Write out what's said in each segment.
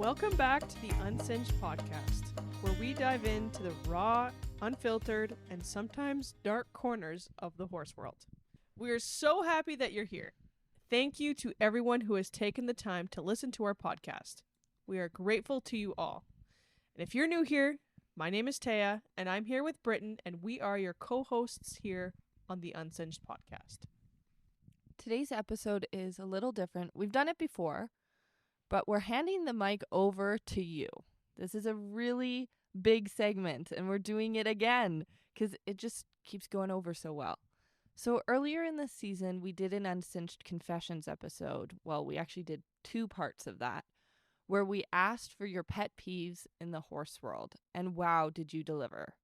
Welcome back to the Uncinched podcast, where we dive into the raw, unfiltered, and sometimes dark corners of the horse world. We are so happy that you're here. Thank you to everyone who has taken the time to listen to our podcast. We are grateful to you all. And if you're new here, my name is Taya, and I'm here with Britton, and we are your co-hosts here on the Uncinched podcast. Today's episode is a little different. We've done it before, but we're handing the mic over to you. This is a really big segment, and we're doing it again because it just keeps going over so well. So earlier in the season, we did an Uncinched Confessions episode. Well, we actually did 2 parts of that, where we asked for your pet peeves in the horse world. And wow, did you deliver.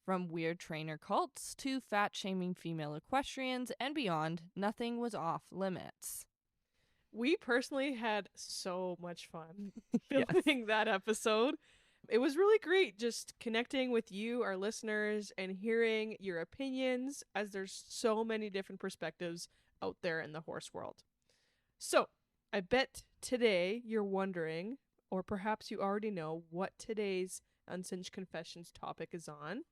From weird trainer cults to fat-shaming female equestrians and beyond, nothing was off limits. We personally had so much fun filming that episode. It was really great just connecting with you, our listeners, and hearing your opinions, as there's so many different perspectives out there in the horse world. So, I bet today you're wondering, or perhaps you already know, what today's Uncinched Confessions topic is on.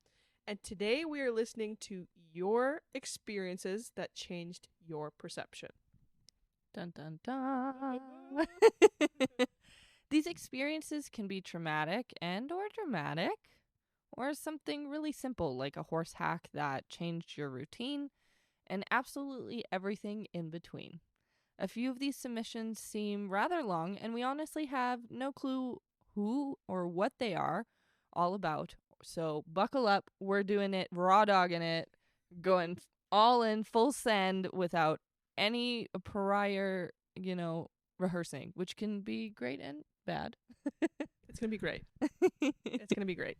And today we are listening to your experiences that changed your perception. Dun dun dun. These experiences can be traumatic and or dramatic, or something really simple like a horse hack that changed your routine, and absolutely everything in between. A few of these submissions seem rather long, and we honestly have no clue who or what they are all about. So buckle up, we're doing it, raw dogging it, going all in, full send, without any prior, rehearsing, which can be great and bad. It's going to be great. It's going to be great.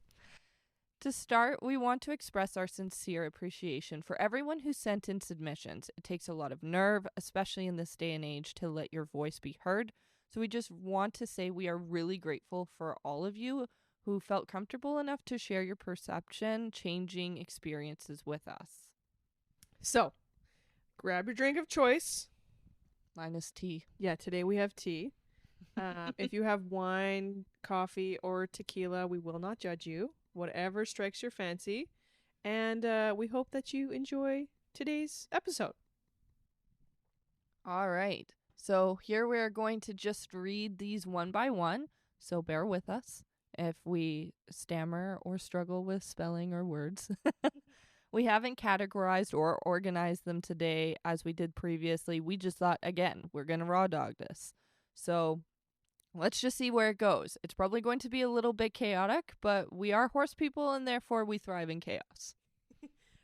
To start, we want to express our sincere appreciation for everyone who sent in submissions. It takes a lot of nerve, especially in this day and age, to let your voice be heard. So we just want to say we are really grateful for all of you who felt comfortable enough to share your perception-changing experiences with us. So, grab your drink of choice. Mine is tea. Yeah, today we have tea. If you have wine, coffee, or tequila, we will not judge you. Whatever strikes your fancy. And we hope that you enjoy today's episode. All right. So here we're going to just read these one by one. So bear with us if we stammer or struggle with spelling or words. We haven't categorized or organized them today as we did previously. We just thought, again, we're going to raw dog this. So let's just see where it goes. It's probably going to be a little bit chaotic, but we are horse people and therefore we thrive in chaos.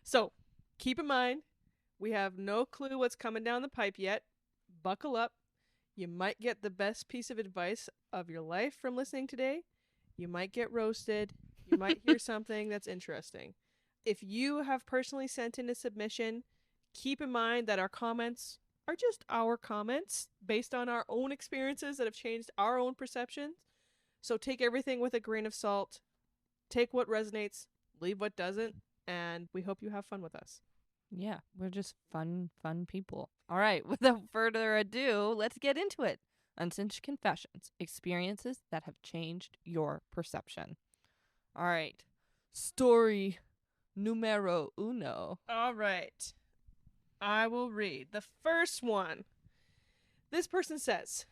So keep in mind, we have no clue what's coming down the pipe yet. Buckle up. You might get the best piece of advice of your life from listening today. You might get roasted. You might hear something that's interesting. If you have personally sent in a submission, keep in mind that our comments are just our comments based on our own experiences that have changed our own perceptions. So take everything with a grain of salt. Take what resonates, leave what doesn't, and we hope you have fun with us. Yeah, we're just fun people. All right, without further ado, let's get into it. Uncinched Confessions, experiences that have changed your perception. All right, story numero uno. All right. I will read the first one. This person says,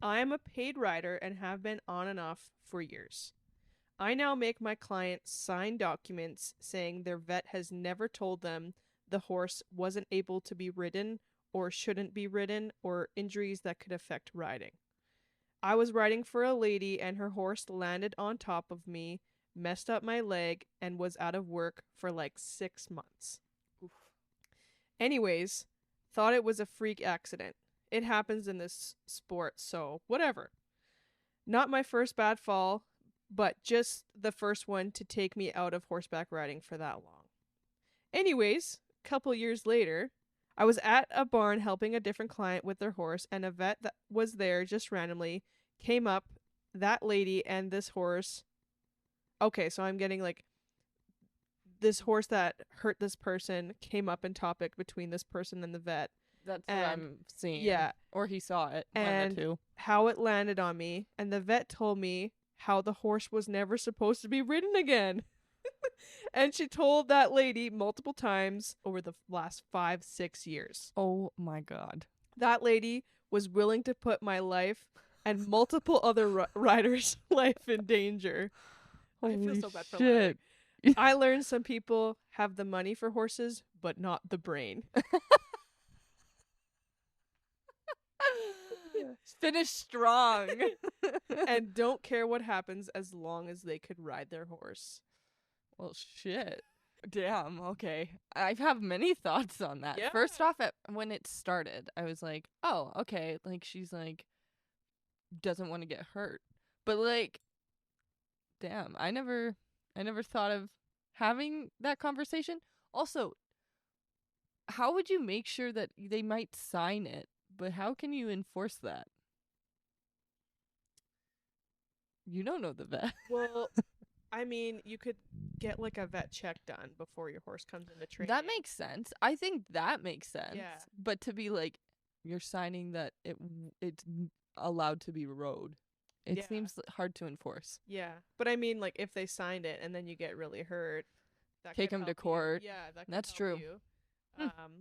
I am a paid rider and have been on and off for years. I now make my clients sign documents saying their vet has never told them the horse wasn't able to be ridden or shouldn't be ridden or injuries that could affect riding. I was riding for a lady and her horse landed on top of me, messed up my leg, and was out of work for like 6 months. Oof. Anyways, thought it was a freak accident. It happens in this sport, so whatever. Not my first bad fall, but just the first one to take me out of horseback riding for that long. Anyways, a couple years later, I was at a barn helping a different client with their horse, and a vet that was there just randomly came up, that lady and this horse. Okay, so I'm getting like this horse that hurt this person came up in topic between this person and the vet. That's what And I'm seeing. yeah, Or he saw it. One of and the two. how it landed on me. And the vet told me how the horse was never supposed to be ridden again. And she told that lady multiple times over the last 5-6 years. Oh my God. That lady was willing to put my life and multiple other riders' life in danger. Holy I feel so bad for shit. lying. I learned some people have the money for horses, but not the brain. Finish strong. And don't care what happens as long as they could ride their horse. Well, shit. Damn, okay. I have many thoughts on that. Yeah. First off, when it started, I was like, oh, okay. Like, she's like, doesn't want to get hurt. But, like, damn, I never thought of having that conversation. Also, how would you make sure that they might sign it? But how can you enforce that? You don't know the vet. Well, I mean, you could get like a vet check done before your horse comes into training. That makes sense. I think that makes sense. Yeah. But to be like, you're signing that it's allowed to be rode. It Yeah. seems hard to enforce. Yeah, but I mean, like, if they signed it and then you get really hurt, that Take could 'em to help you. court. Yeah, that could That's help true. you. Hmm.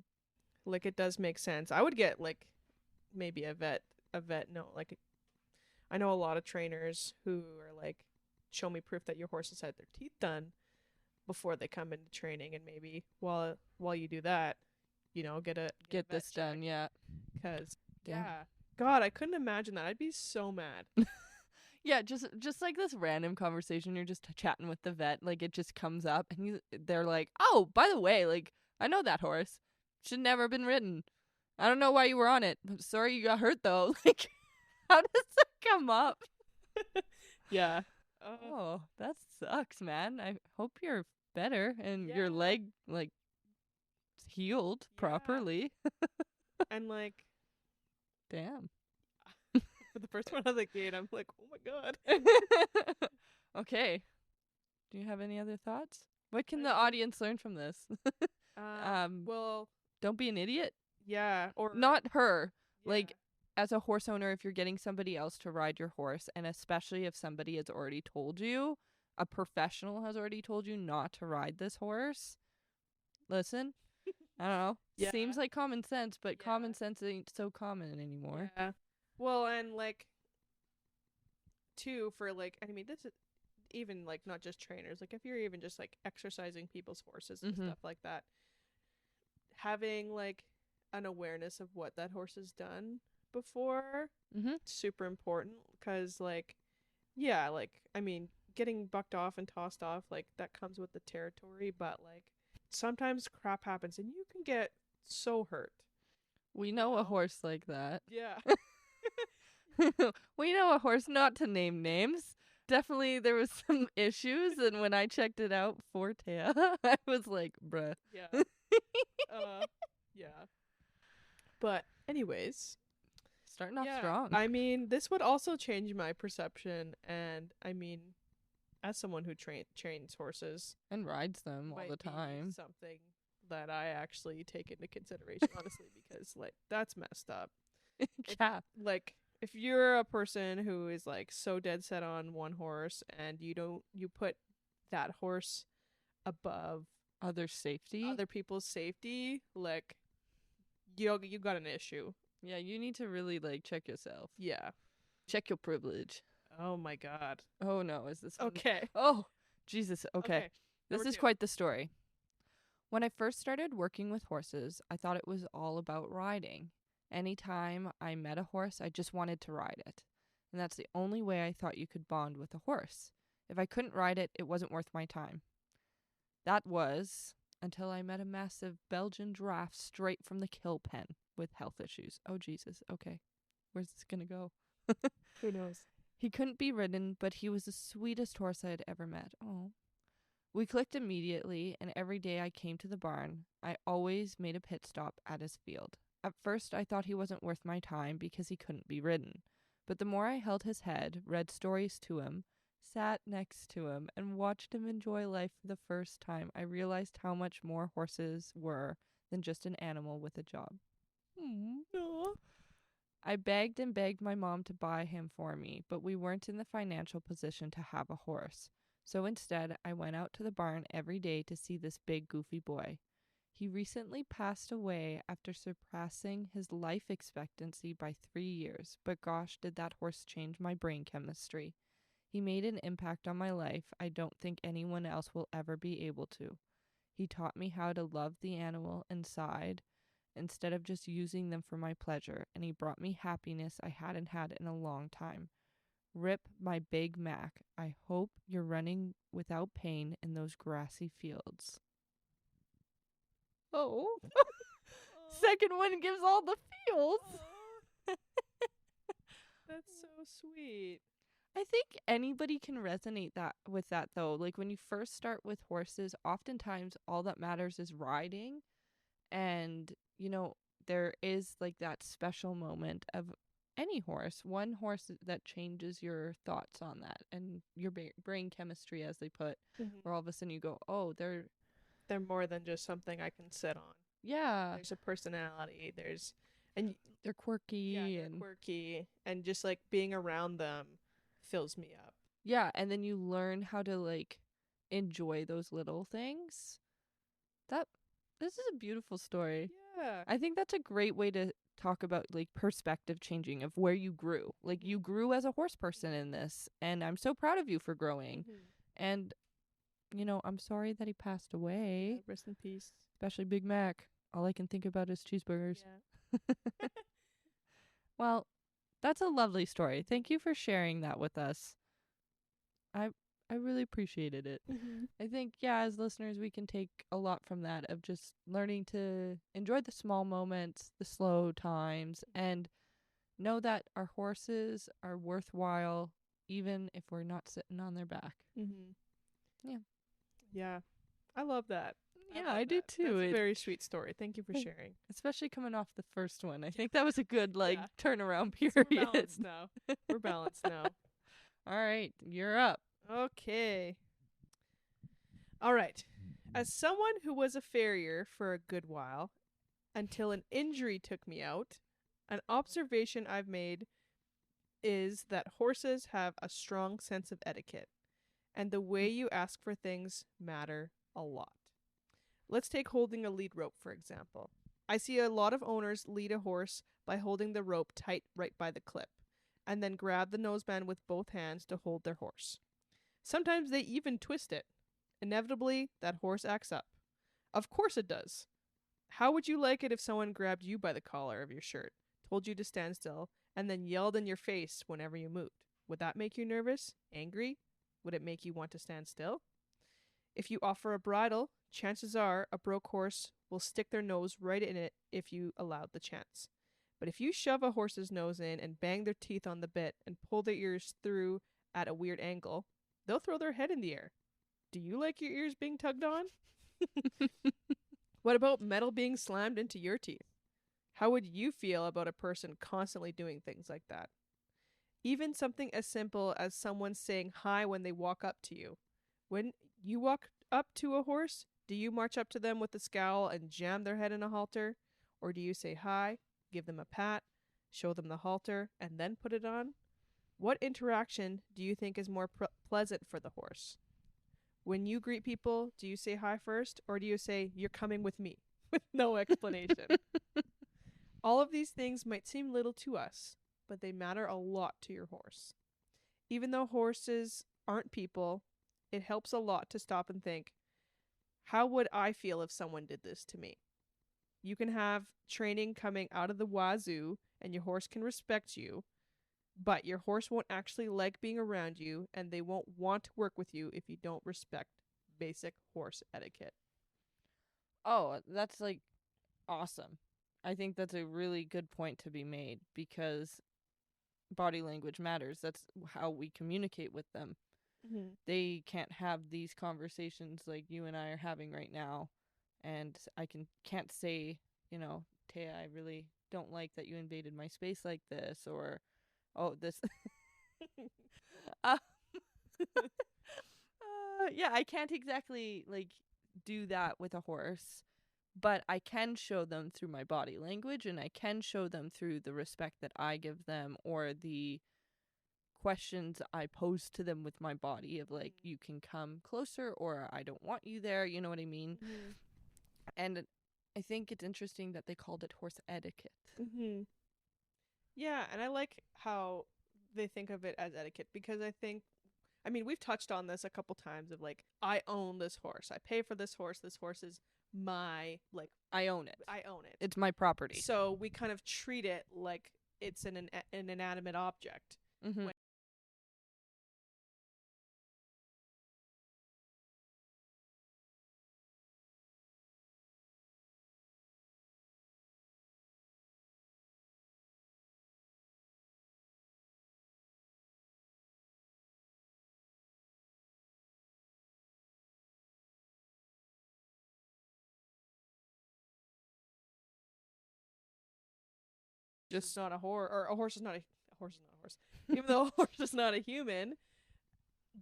Like, it does make sense. I would get like maybe a vet. No, like, I know a lot of trainers who are like, show me proof that your horse has had their teeth done before they come into training, and maybe while you do that, you know, get a Get vet this done, check. yeah. Because Damn. yeah, God, I couldn't imagine that. I'd be so mad. Yeah, just like this random conversation, you're just chatting with the vet, like it just comes up, and they're like, "Oh, by the way, like I know that horse. Should never have been ridden. I don't know why you were on it. I'm sorry you got hurt though." Like, how does that come up? Yeah. Oh, that sucks, man. I hope you're better and your Yeah. leg like healed Yeah. properly. And like, Damn. for the first one out of the gate, I'm like, oh my God. Okay. Do you have any other thoughts? What can I the think- audience learn from this? Well, Don't be an idiot. yeah, or Not her. yeah. Like, as a horse owner, if you're getting somebody else to ride your horse, and especially if somebody has already told you, a professional has already told you not to ride this horse, listen. I don't know. Yeah. Seems like common sense, but Yeah. common sense ain't so common anymore. Yeah. Well, and like, too, for like, I mean, this is even like not just trainers. Like, if you're even just like exercising people's horses and Mhm. stuff like that, having like an awareness of what that horse has done before, Mhm. super important. Because like, yeah, like, I mean, getting bucked off and tossed off, like, that comes with the territory, but like, sometimes crap happens and you can get so hurt. We know a know? horse like that. Yeah. We know a horse, not to name names. Definitely there was some issues, and when I checked it out for Taya, I was like, bruh. Yeah. Yeah. But anyways, Starting off yeah, strong. I mean, this would also change my perception, and I mean, as someone who trains horses, And rides them all might the be time. something that I actually take into consideration, honestly, because like, that's messed up. Yeah. Like, if you're a person who is like so dead set on one horse and you put that horse above Other safety. other people's safety, like, you got an issue. Yeah, you need to really like check yourself. Yeah. Check your privilege. Oh my God. Oh no, is this one? Okay. Oh, Jesus. Okay. This number is 2. quite the story. When I first started working with horses, I thought it was all about riding. Anytime I met a horse, I just wanted to ride it. And that's the only way I thought you could bond with a horse. If I couldn't ride it, it wasn't worth my time. That was until I met a massive Belgian giraffe straight from the kill pen with health issues. Oh, Jesus. Okay. Where's this going to go? Who knows? He couldn't be ridden, but he was the sweetest horse I had ever met. Oh. We clicked immediately, and every day I came to the barn, I always made a pit stop at his field. At first, I thought he wasn't worth my time because he couldn't be ridden. But the more I held his head, read stories to him, sat next to him, and watched him enjoy life for the first time, I realized how much more horses were than just an animal with a job. Aw. I begged and begged my mom to buy him for me, but we weren't in the financial position to have a horse. So instead, I went out to the barn every day to see this big, goofy boy. He recently passed away after surpassing his life expectancy by 3 years, but gosh, did that horse change my brain chemistry. He made an impact on my life I don't think anyone else will ever be able to. He taught me how to love the animal inside instead of just using them for my pleasure, and he brought me happiness I hadn't had in a long time. Rip my Big Mac. I hope you're running without pain in those grassy fields. Oh. Second one gives all the feels. That's so sweet. I think anybody can resonate that with that though. Like when you first start with horses, oftentimes all that matters is riding. And, there is like that special moment of any horse, one horse that changes your thoughts on that and your brain chemistry, as they put, where all of a sudden you go, oh, They're more than just something I can sit on. yeah, There's a personality. they're quirky. Yeah, they're quirky. And just like being around them fills me up. Yeah, and then you learn how to like enjoy those little things. This is a beautiful story. Yeah. I think that's a great way to talk about like perspective changing of where you grew. Like you grew as a horse person in this, and I'm so proud of you for growing. And I'm sorry that he passed away. Yeah, rest in peace. Especially Big Mac. All I can think about is cheeseburgers. Yeah. Well, that's a lovely story. Thank you for sharing that with us. I really appreciated it. I think, as listeners, we can take a lot from that of just learning to enjoy the small moments, the slow times, and know that our horses are worthwhile even if we're not sitting on their back. Yeah. Yeah. I love that. Yeah, I do too. It's a very sweet story. Thank you for sharing. Especially coming off the first one. I think that was a good turnaround period. So we're balanced now. We're balanced now. All right, you're up. Okay. All right. As someone who was a farrier for a good while, until an injury took me out, an observation I've made is that horses have a strong sense of etiquette, and the way you ask for things matter a lot. Let's take holding a lead rope, for example. I see a lot of owners lead a horse by holding the rope tight right by the clip, and then grab the noseband with both hands to hold their horse. Sometimes they even twist it. Inevitably, that horse acts up. Of course it does. How would you like it if someone grabbed you by the collar of your shirt, told you to stand still, and then yelled in your face whenever you moved? Would that make you nervous? Angry? Would it make you want to stand still? If you offer a bridle, chances are a broke horse will stick their nose right in it if you allowed the chance. But if you shove a horse's nose in and bang their teeth on the bit and pull their ears through at a weird angle, they'll throw their head in the air. Do you like your ears being tugged on? What about metal being slammed into your teeth? How would you feel about a person constantly doing things like that? Even something as simple as someone saying hi when they walk up to you. When you walk up to a horse, do you march up to them with a scowl and jam their head in a halter? Or do you say hi, give them a pat, show them the halter, and then put it on? What interaction do you think is more pleasant for the horse? When you greet people, do you say hi first, or do you say, "You're coming with me," with no explanation? All of these things might seem little to us, but they matter a lot to your horse. Even though horses aren't people, it helps a lot to stop and think, how would I feel if someone did this to me? You can have training coming out of the wazoo, and your horse can respect you, but your horse won't actually like being around you, and they won't want to work with you if you don't respect basic horse etiquette. Oh, that's like awesome. I think that's a really good point to be made because body language matters. That's how we communicate with them. They can't have these conversations like you and I are having right now, and I can't say, Taya, I really don't like that you invaded my space like this, or oh, this. Yeah, I can't exactly like do that with a horse. but I can show them through my body language, and I can show them through the respect that I give them, or the questions I pose to them with my body of like, you can come closer, or I don't want you there, you know what I mean? Mm-hmm. And I think it's interesting that they called it horse etiquette. Mm-hmm. Yeah, and I like how they think of it as etiquette, because I mean, we've touched on this a couple times of like, I own this horse. I pay for this horse. This horse is my, like, I own it. I own it. It's my property. So we kind of treat it like it's an inanimate object. Mm-hmm. Just not a horse, or a horse is not a horse is not a horse. Even though a horse is not a human,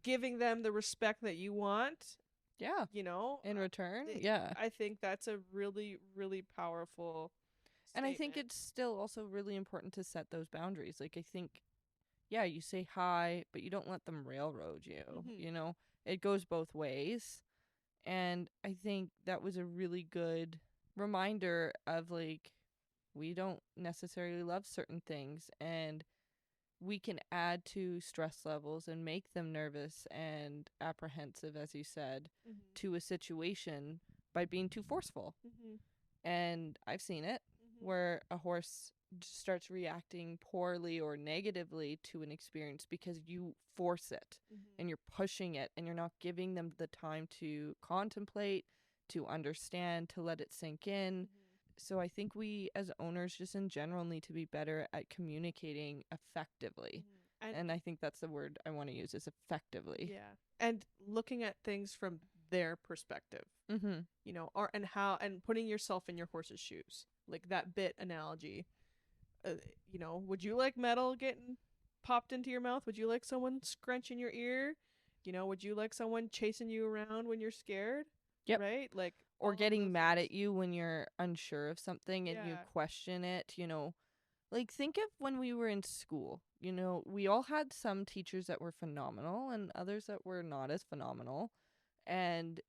giving them the respect that you want, Yeah. you know, In return, I- yeah. I think that's a really, really powerful And I think statement. it's still also really important to set those boundaries. Like, I think, yeah, you say hi, but you don't let them railroad you. Mhm. You know, it goes both ways. And I think that was a really good reminder of like, we don't necessarily love certain things, and we can add to stress levels and make them nervous and apprehensive, as you said, Mhm. to a situation by being too forceful. Mhm. And I've seen it Mhm. where a horse just starts reacting poorly or negatively to an experience because you force it Mhm. and you're pushing it and you're not giving them the time to contemplate, to understand, to let it sink in. So I think we as owners just in general need to be better at communicating effectively. And I think that's the word I want to use, is effectively. Yeah, and looking at things from their perspective, Mm-hmm. you know, or and putting yourself in your horse's shoes, like that bit analogy. You know, would you like metal getting popped into your mouth? Would you like someone scrunching your ear? You know, would you like someone chasing you around when you're scared? Yep. Right? Like, all Or of getting those mad things. at you when you're unsure of something and you Yeah. question it, you know. Like, think of when we were in school. You know, we all had some teachers that were phenomenal and others that were not as phenomenal. And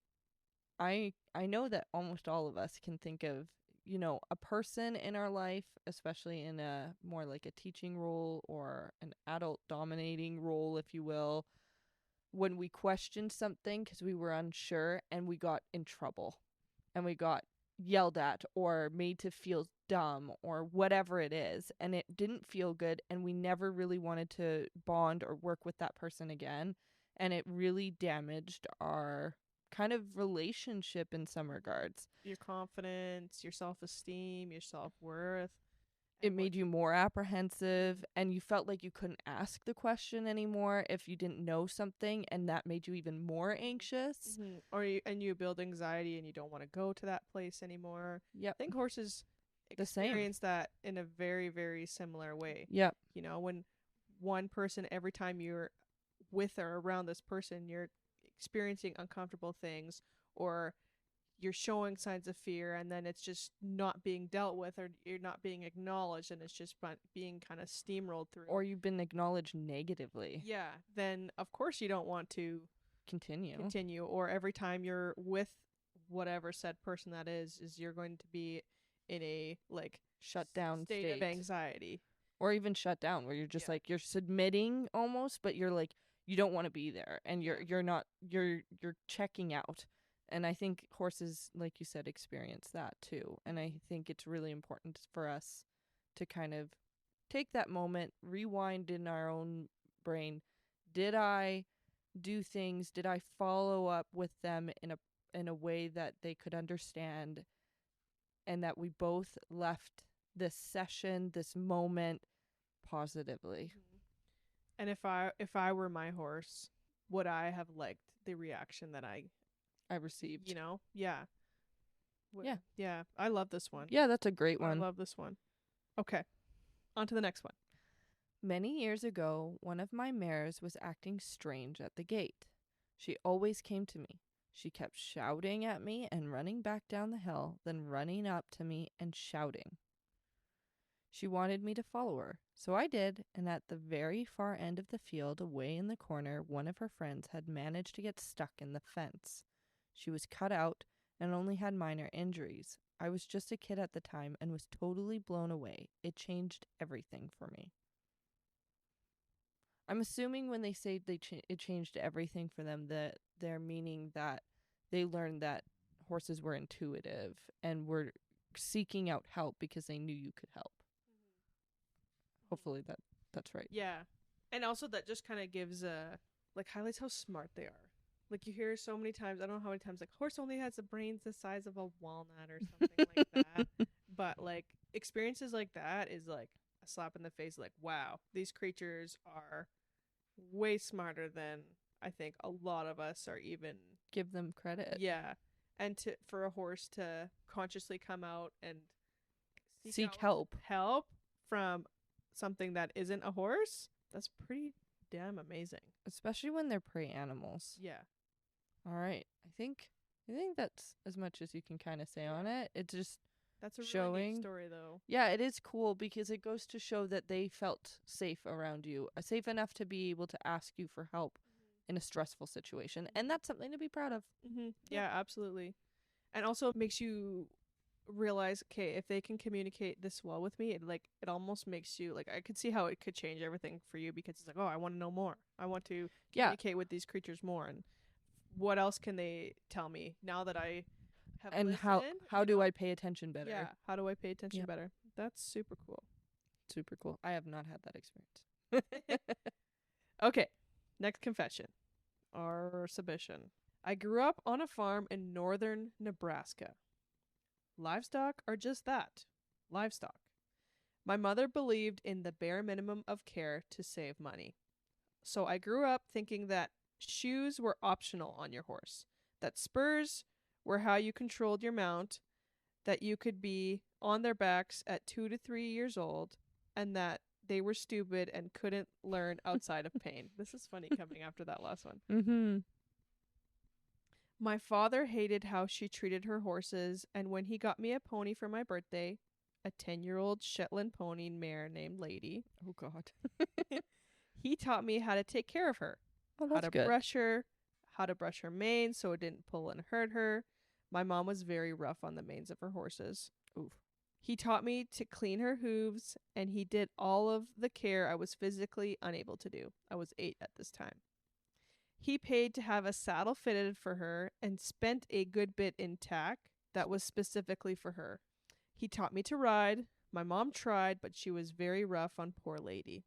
I know that almost all of us can think of, you know, a person in our life, especially in a more like a teaching role or an adult dominating role, if you will, when we questioned something because we were unsure and we got in trouble and we got yelled at or made to feel dumb or whatever it is, and it didn't feel good, and we never really wanted to bond or work with that person again, and it really damaged our kind of relationship in some regards. Your confidence, your self-esteem, your self-worth. It made you more apprehensive, and you felt like you couldn't ask the question anymore if you didn't know something, and that made you even more anxious. Or you build anxiety and you don't want to go to that place anymore. Yep. I think horses The same. experience that in a very, very similar way. Yep. You know, when one person, every time you're with or around this person, you're experiencing uncomfortable things, or you're showing signs of fear, and then it's just not being dealt with, or you're not being acknowledged, and it's just being kind of steamrolled through. Or you've been acknowledged negatively. Yeah, then of course you don't want to Continue. or every time you're with whatever said person that is you're going to be in a like Shut down state of anxiety, or even shut down, where you're just Yeah. like, you're submitting almost, but you're like, you don't want to be there, and you're not, you're checking out. And I think horses, like you said, experience that too. And I think it's really important for us to kind of take that moment, rewind in our own brain. Did I do things? Did I follow up with them in a way that they could understand, and that we both left this session, this moment, positively? And if I were my horse, would I have liked the reaction that I received. you know? Yeah. Yeah. Yeah, I love this one. Yeah, that's a great I one. love this one. Okay, on to the next one. Many years ago, one of my mares was acting strange at the gate. She always came to me, She kept shouting at me and running back down the hill, then running up to me and shouting. She wanted me to follow her, so I did, and at the very far end of the field, away in the corner, one of her friends had managed to get stuck in the fence. She was cut out and only had minor injuries. I was just a kid at the time and was totally blown away. It changed everything for me. I'm assuming when they say it changed everything for them, that they're meaning that they learned that horses were intuitive and were seeking out help because they knew you could help. Hopefully that's right. Yeah. And also that just kind of gives highlights how smart they are. Like you hear so many times, I don't know how many times, like horse only has the brains the size of a walnut or something like that. But like experiences like that is like a slap in the face. Like, wow, these creatures are way smarter than I think a lot of us are even give them credit. Yeah. And for a horse to consciously come out and seek help from something that isn't a horse, that's pretty damn amazing. Especially when they're prey animals. Yeah. All right. I think that's as much as you can kind of say on it. It's just that's a showing really neat story, though. Yeah, it is cool because it goes to show that they felt safe around you, safe enough to be able to ask you for help in a stressful situation, and that's something to be proud of. Yeah, absolutely. And also makes you realize, okay, if they can communicate this well with me, it almost makes you like, I could see how it could change everything for you, because it's like, oh, I want to know more. I want to communicate with these creatures more, and what else can they tell me now that I have and listened, how do I pay attention better? Yeah, how do I pay attention better? That's super cool. Super cool. I have not had that experience. Okay, next confession or submission. I grew up on a farm in northern Nebraska. Livestock are just that, livestock. My mother believed in the bare minimum of care to save money. So I grew up thinking that shoes were optional on your horse, that spurs were how you controlled your mount, that you could be on their backs at 2 to 3 years old, and that they were stupid and couldn't learn outside of pain. This is funny coming after that last one. Mm-hmm. My father hated how she treated her horses, and when he got me a pony for my birthday, a 10-year-old Shetland pony mare named Lady. Oh, God. He taught me how to take care of her. Oh, that's good. How to brush her mane so it didn't pull and hurt her. My mom was very rough on the manes of her horses. Oof. He taught me to clean her hooves, and he did all of the care I was physically unable to do. I was 8 at this time. He paid to have a saddle fitted for her and spent a good bit in tack that was specifically for her. He taught me to ride. My mom tried, but she was very rough on poor Lady.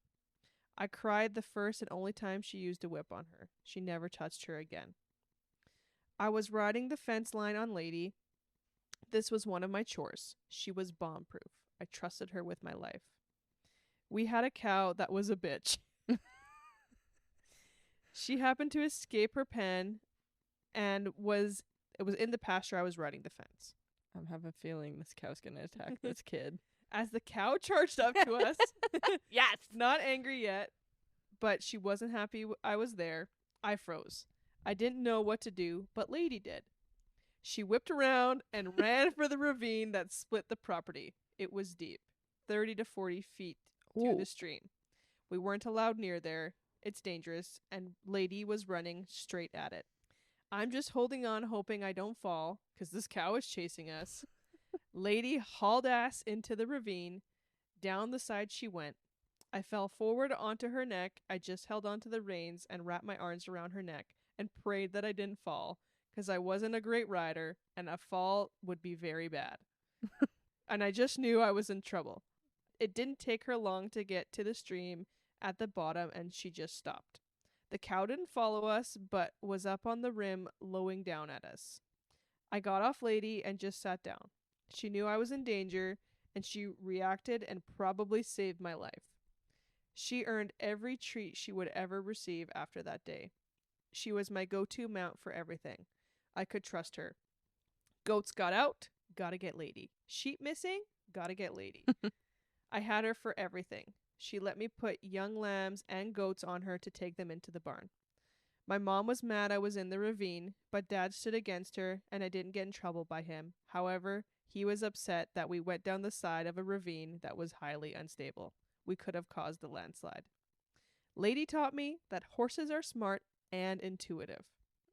I cried the first and only time she used a whip on her. She never touched her again. I was riding the fence line on Lady. This was one of my chores. She was bomb-proof. I trusted her with my life. We had a cow that was a bitch. She happened to escape her pen and it was in the pasture I was riding the fence. I have a feeling this cow's going to attack this kid. As the cow charged up to us. Yes. Not angry yet, but she wasn't happy I was there. I froze. I didn't know what to do, but Lady did. She whipped around and ran for the ravine that split the property. It was deep, 30 to 40 feet to the stream. We weren't allowed near there. It's dangerous, and Lady was running straight at it. I'm just holding on, hoping I don't fall, because this cow is chasing us. Lady hauled ass into the ravine. Down the side she went. I fell forward onto her neck. I just held onto the reins and wrapped my arms around her neck and prayed that I didn't fall, because I wasn't a great rider, and a fall would be very bad. And I just knew I was in trouble. It didn't take her long to get to the stream at the bottom, and she just stopped. The cow didn't follow us, but was up on the rim, lowing down at us. I got off Lady and just sat down. She knew I was in danger, and she reacted and probably saved my life. She earned every treat she would ever receive after that day. She was my go-to mount for everything. I could trust her. Goats got out, gotta get Lady. Sheep missing, gotta get Lady. I had her for everything. She let me put young lambs and goats on her to take them into the barn. My mom was mad I was in the ravine, but Dad stood against her and I didn't get in trouble by him. However, he was upset that we went down the side of a ravine that was highly unstable. We could have caused a landslide. Lady taught me that horses are smart and intuitive.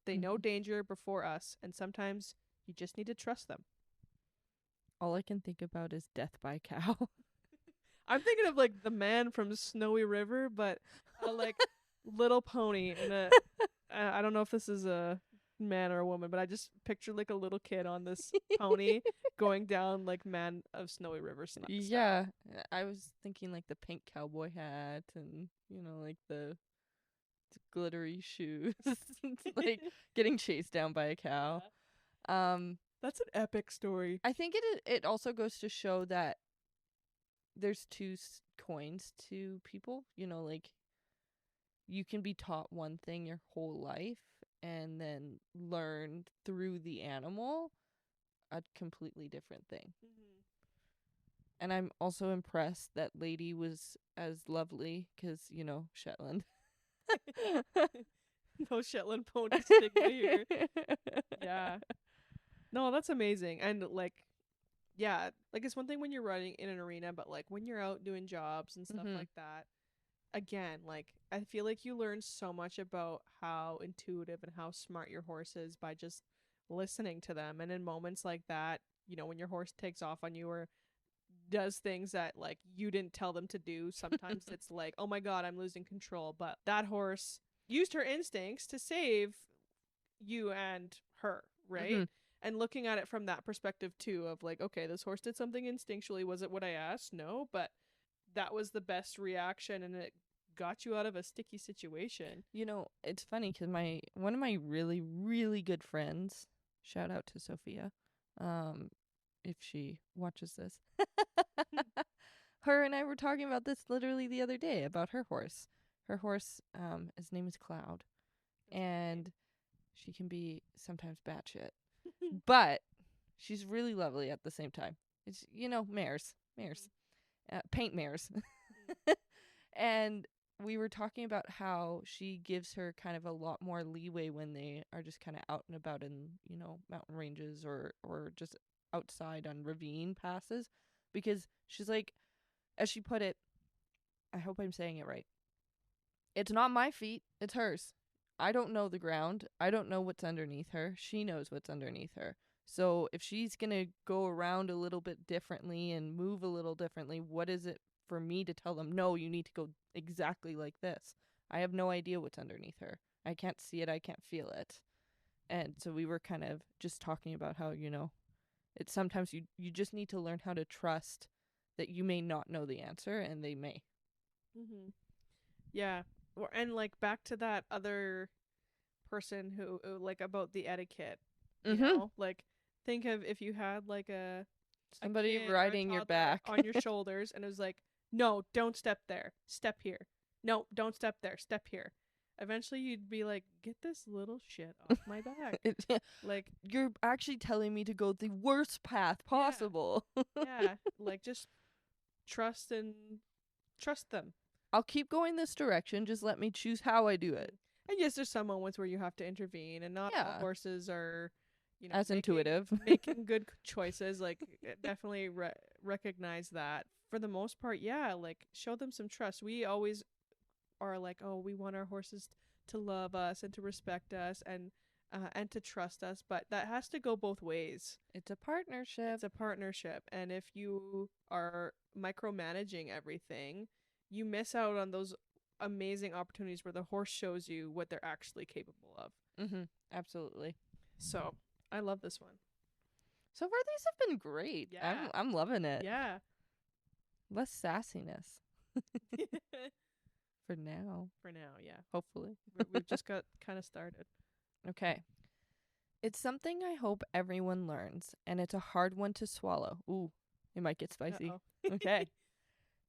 They know danger before us, and sometimes you just need to trust them. All I can think about is death by cow. I'm thinking of like the man from Snowy River, but like little pony and a I don't know if this is a man or a woman, but I just pictured like a little kid on this pony going down like Man of Snowy River style. Yeah, I was thinking like the pink cowboy hat and, like the glittery shoes. Like getting chased down by a cow. That's an epic story. I think it also goes to show that there's two coins to people. Like you can be taught one thing your whole life and then learn through the animal a completely different thing. And I'm also impressed that Lady was as lovely because, Shetland. No Shetland pony stigma here. Yeah. No, that's amazing. And like, yeah, like it's one thing when you're running in an arena, but like when you're out doing jobs and stuff like that, again, like I feel like you learn so much about how intuitive and how smart your horse is by just listening to them. And in moments like that, when your horse takes off on you or does things that like you didn't tell them to do, sometimes it's like, oh my god, I'm losing control. But that horse used her instincts to save you and her, right? And looking at it from that perspective too, of like, okay, this horse did something instinctually. Was it what I asked? No, but that was the best reaction and it got you out of a sticky situation. It's funny because one of my really, really good friends, shout out to Sophia, if she watches this, her and I were talking about this literally the other day about her horse. Her horse, his name is Cloud, and she can be sometimes batshit. But she's really lovely at the same time. It's, mares, paint mares. And we were talking about how she gives her kind of a lot more leeway when they are just kind of out and about in, mountain ranges or just outside on ravine passes. Because she's like, as she put it, I hope I'm saying it right. It's not my feet, it's hers. I don't know the ground. I don't know what's underneath her. She knows what's underneath her. So if she's going to go around a little bit differently and move a little differently, what is it for me to tell them, no, you need to go exactly like this? I have no idea what's underneath her. I can't see it. I can't feel it. And so we were kind of just talking about how, it's sometimes you just need to learn how to trust that you may not know the answer and they may. Yeah. And like back to that other person who like about the etiquette, like think of if you had like somebody riding your back on your shoulders and it was like, no, don't step there, step here. No, don't step there, step here. Eventually you'd be like, get this little shit off my back. Like, you're actually telling me to go the worst path possible. Yeah, like just trust them. I'll keep going this direction. Just let me choose how I do it. And yes, there's some moments where you have to intervene, and not all horses are, as intuitive, making good choices. Like, definitely recognize that. For the most part, yeah, like show them some trust. We always are like, oh, we want our horses to love us and to respect us and to trust us, but that has to go both ways. It's a partnership. And if you are micromanaging everything, you miss out on those amazing opportunities where the horse shows you what they're actually capable of. Absolutely. So I love this one. So far, these have been great. Yeah. I'm loving it. Yeah. Less sassiness. For now, yeah. Hopefully. We've just got kind of started. Okay. It's something I hope everyone learns, and it's a hard one to swallow. Ooh, it might get spicy. Okay.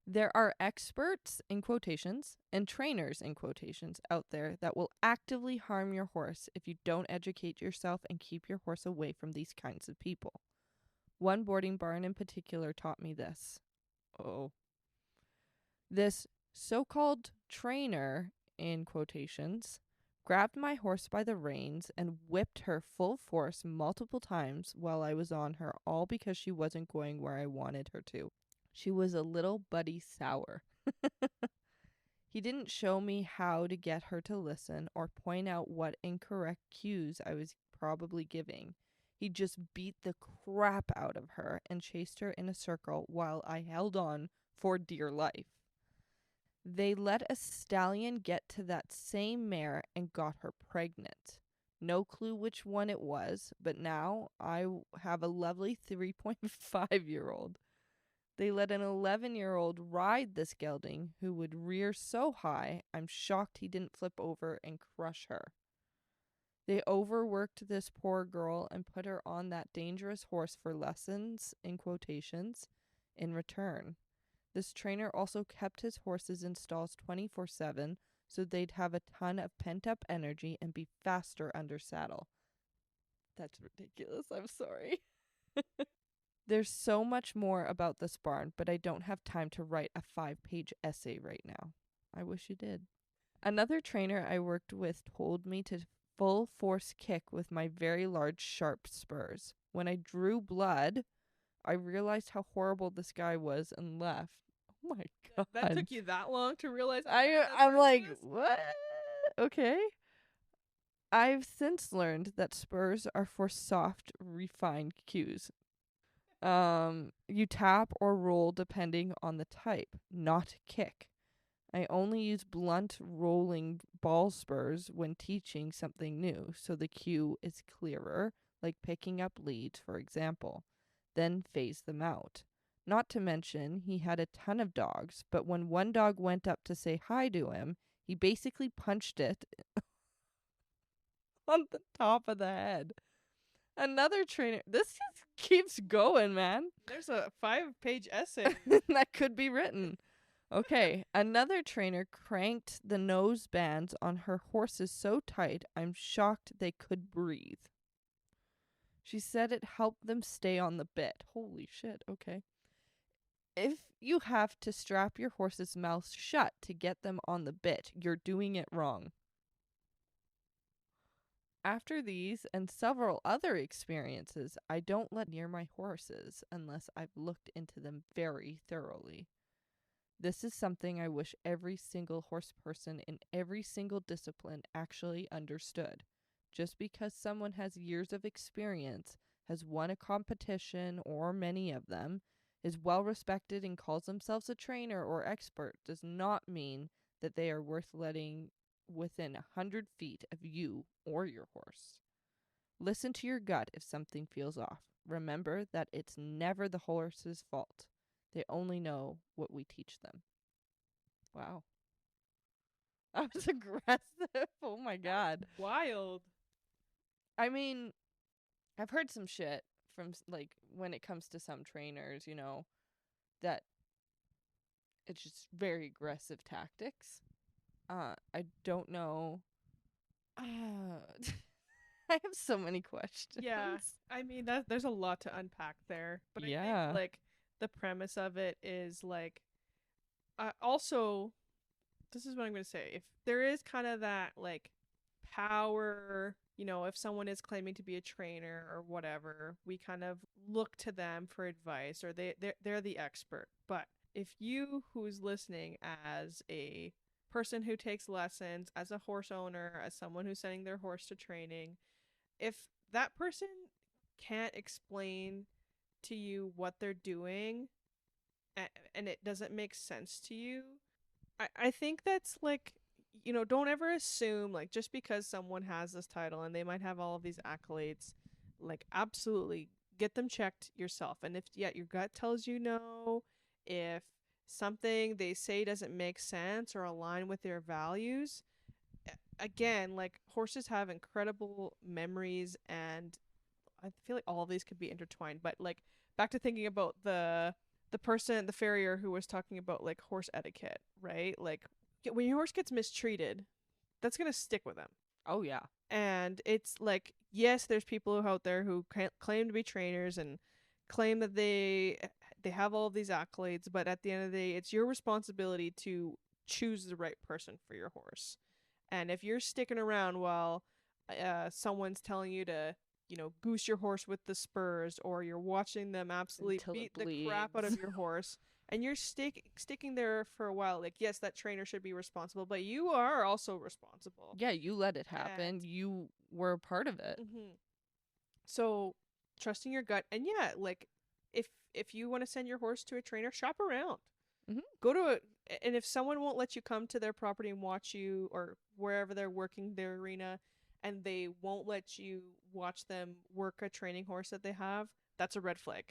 There are experts, in quotations, and trainers, in quotations, out there that will actively harm your horse if you don't educate yourself and keep your horse away from these kinds of people. One boarding barn in particular taught me this. This so-called trainer, in quotations, grabbed my horse by the reins, and whipped her full force multiple times while I was on her, all because she wasn't going where I wanted her to. She was a little buddy sour. He didn't show me how to get her to listen or point out what incorrect cues I was probably giving. He just beat the crap out of her and chased her in a circle while I held on for dear life. They let a stallion get to that same mare and got her pregnant. No clue which one it was, but now I have a lovely 3.5-year-old. They let an 11-year-old ride this gelding who would rear so high, I'm shocked he didn't flip over and crush her. They overworked this poor girl and put her on that dangerous horse for lessons, in quotations, in return. This trainer also kept his horses in stalls 24/7 so they'd have a ton of pent-up energy and be faster under saddle. That's ridiculous. I'm sorry. There's so much more about this barn, but I don't have time to write a 5-page essay right now. I wish you did. Another trainer I worked with told me to full force kick with my very large sharp spurs. When I drew blood, I realized how horrible this guy was and left. Oh my god. That took you that long to realize? I'm like, what? Okay. I've since learned that spurs are for soft, refined cues. You tap or roll depending on the type, not kick. I only use blunt rolling ball spurs when teaching something new, so the cue is clearer, like picking up leads, for example. Then phase them out. Not to mention, he had a ton of dogs, but when one dog went up to say hi to him, he basically punched it on the top of the head. Another trainer, this just keeps going, man. There's a 5-page essay. That could be written. Okay, another trainer cranked the nose bands on her horses so tight, I'm shocked they could breathe. She said it helped them stay on the bit. Holy shit, okay. If you have to strap your horse's mouth shut to get them on the bit, you're doing it wrong. After these and several other experiences, I don't let near my horses unless I've looked into them very thoroughly. This is something I wish every single horse person in every single discipline actually understood. Just because someone has years of experience, has won a competition or many of them, is well respected and calls themselves a trainer or expert does not mean that they are worth letting within 100 feet of you or your horse. Listen to your gut if something feels off. Remember that it's never the horse's fault. They only know what we teach them. Wow. That was aggressive. Oh my god. Wild. I mean, I've heard some shit from, like, when it comes to some trainers, you know, that it's just very aggressive tactics. I don't know. I have so many questions. Yeah, I mean there's a lot to unpack there, but I Yeah. think like the premise of it is like, also, this is what I'm gonna say. If there is kind of that like power, you know, if someone is claiming to be a trainer or whatever, we kind of look to them for advice, or they're the expert. But if you who's listening as a person who takes lessons, as a horse owner, as someone who's sending their horse to training, if that person can't explain to you what they're doing, and it doesn't make sense to you, I think that's like, you know, don't ever assume like just because someone has this title and they might have all of these accolades, like absolutely get them checked yourself. And if your gut tells you no, if something they say doesn't make sense or align with their values, again, like horses have incredible memories, and I feel like all of these could be intertwined. But like back to thinking about the person, the farrier who was talking about like horse etiquette, right? Like when your horse gets mistreated, that's gonna stick with them. Oh yeah. And it's like, yes, there's people out there who claim to be trainers and claim that they have all of these accolades, but at the end of the day, it's your responsibility to choose the right person for your horse. And if you're sticking around while someone's telling you to, goose your horse with the spurs, or you're watching them absolutely Until it beat the crap out of your horse, and you're sticking there for a while, like, yes, that trainer should be responsible, but you are also responsible. Yeah, you let it happen. You were a part of it. So trusting your gut, and like if you want to send your horse to a trainer, shop around. Go to and if someone won't let you come to their property and watch you, or wherever they're working their arena, and they won't let you watch them work a training horse that they have, that's a red flag.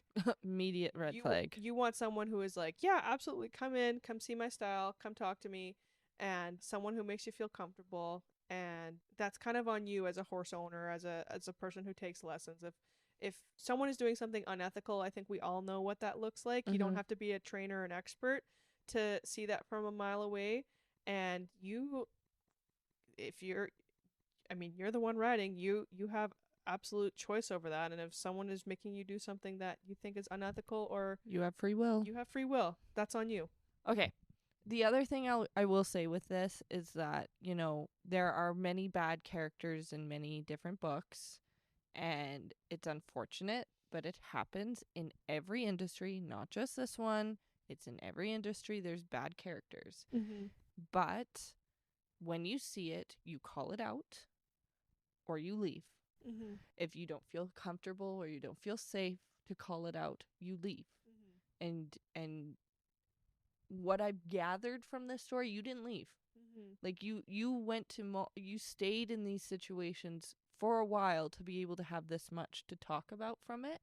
Immediate red flag. You want someone who is like, yeah, absolutely, come in, come see my style, come talk to me, and someone who makes you feel comfortable. And that's kind of on you as a horse owner, as a person who takes lessons. If someone is doing something unethical, I think we all know what that looks like. You don't have to be a trainer or an expert to see that from a mile away. And you're the one riding, you have absolute choice over that. And if someone is making you do something that you think is unethical, or you have free will. That's on you. Okay. The other thing I will say with this is that, there are many bad characters in many different books, and it's unfortunate, but it happens in every industry, not just this one. It's in every industry. There's bad characters. But when you see it, you call it out, or you leave. If you don't feel comfortable or you don't feel safe to call it out, you leave. And what I've gathered from this story, you didn't leave. Like you went to you stayed in these situations for a while to be able to have this much to talk about from it.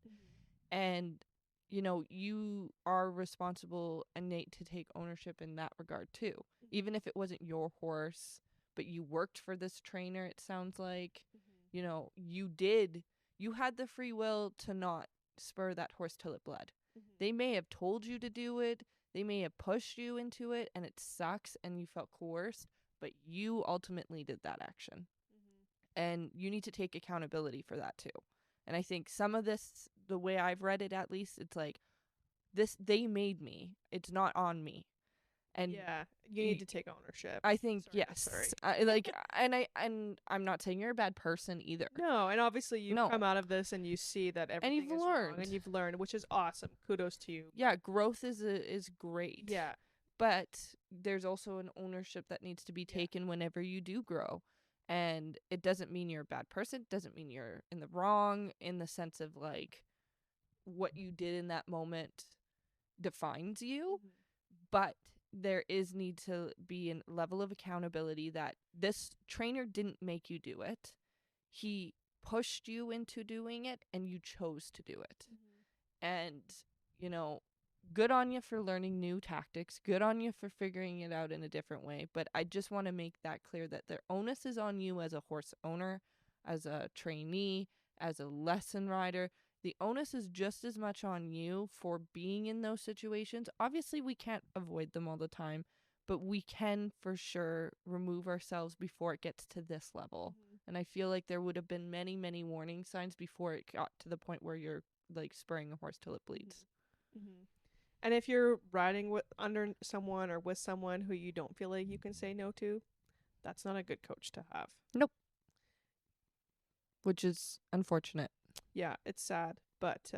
And you are responsible and need to take ownership in that regard too. Even if it wasn't your horse, but you worked for this trainer, it sounds like. You had the free will to not spur that horse till it bled. They may have told you to do it. They may have pushed you into it, and it sucks and you felt coerced, but you ultimately did that action. And you need to take accountability for that too. And I think some of this, the way I've read it at least, it's like, they made me. It's not on me. And yeah, you need to take ownership. I think yes. And I'm not saying you're a bad person either. No, and obviously you've come out of this and you see that everything and you've is learned. wrong, and you've learned, which is awesome. Kudos to you. Yeah, growth is great. Yeah, but there's also an ownership that needs to be taken whenever you do grow. And it doesn't mean you're a bad person. It doesn't mean you're in the wrong, in the sense of like what you did in that moment defines you. But there is need to be a level of accountability that this trainer didn't make you do it. He pushed you into doing it, and you chose to do it. And, good on you for learning new tactics. Good on you for figuring it out in a different way. But I just want to make that clear that the onus is on you as a horse owner, as a trainee, as a lesson rider. The onus is just as much on you for being in those situations. Obviously, we can't avoid them all the time, but we can for sure remove ourselves before it gets to this level. And I feel like there would have been many, many warning signs before it got to the point where you're like spurring a horse till it bleeds. And if you're riding under someone or with someone who you don't feel like you can say no to, that's not a good coach to have. Nope. Which is unfortunate. Yeah, it's sad. But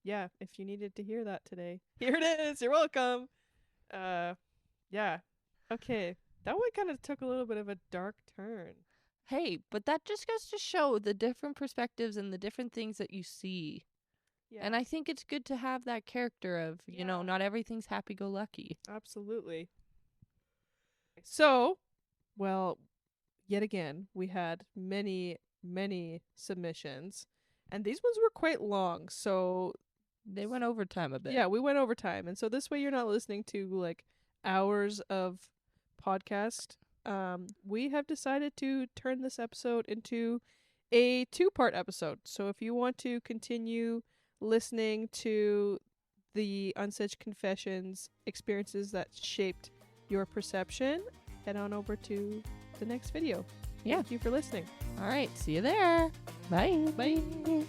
if you needed to hear that today, here it is. You're welcome. Yeah. Okay. That one kind of took a little bit of a dark turn. Hey, but that just goes to show the different perspectives and the different things that you see. Yeah. And I think it's good to have that character of, not everything's happy-go-lucky. Absolutely. So, well, yet again, we had many, many submissions. And these ones were quite long, so they went overtime a bit. Yeah, we went overtime. And so this way you're not listening to like hours of podcast. We have decided to turn this episode into a 2-part episode. So if you want to continue listening to the Uncinched Confessions experiences that shaped your perception, head on over to the next video. Yeah. Thank you for listening. All right. See you there. Bye. Bye.